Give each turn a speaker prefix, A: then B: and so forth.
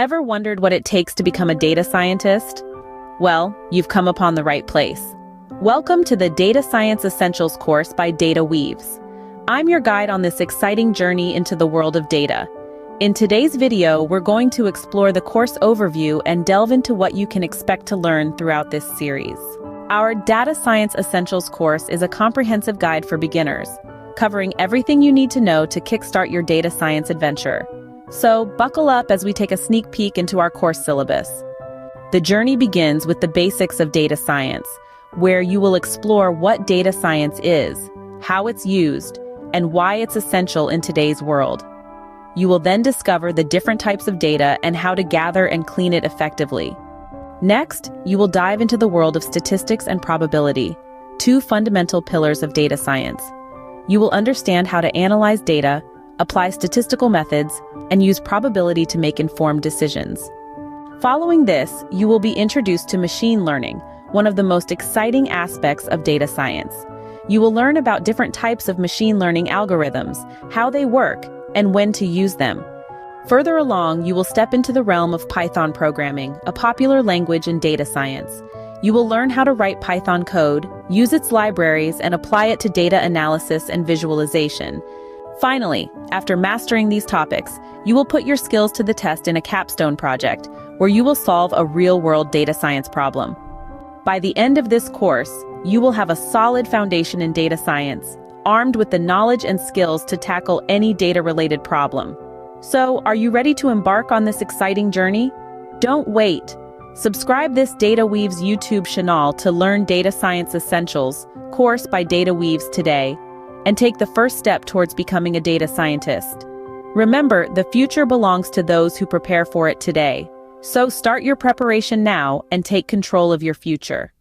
A: Ever wondered what it takes to become a data scientist? Well, you've come upon the right place. Welcome to the Data Science Essentials course by Data Weaves. I'm your guide on this exciting journey into the world of data. In today's video, we're going to explore the course overview and delve into what you can expect to learn throughout this series. Our Data Science Essentials course is a comprehensive guide for beginners, covering everything you need to know to kickstart your data science adventure. So buckle up as we take a sneak peek into our course syllabus. The journey begins with the basics of data science, where you will explore what data science is, how it's used, and why it's essential in today's world. You will then discover the different types of data and how to gather and clean it effectively. Next, you will dive into the world of statistics and probability, two fundamental pillars of data science. You will understand how to analyze data, apply statistical methods, and use probability to make informed decisions. Following this, you will be introduced to machine learning, one of the most exciting aspects of data science. You will learn about different types of machine learning algorithms, how they work, and when to use them. Further along, you will step into the realm of Python programming, a popular language in data science. You will learn how to write Python code, use its libraries, and apply it to data analysis and visualization. Finally, after mastering these topics, you will put your skills to the test in a Capstone Project, where you will solve a real-world data science problem. By the end of this course, you will have a solid foundation in data science, armed with the knowledge and skills to tackle any data-related problem. So, are you ready to embark on this exciting journey? Don't wait. Subscribe this Data Weaves YouTube channel to learn Data Science Essentials course by Data Weaves today, and take the first step towards becoming a data scientist. Remember, the future belongs to those who prepare for it today. So start your preparation now and take control of your future.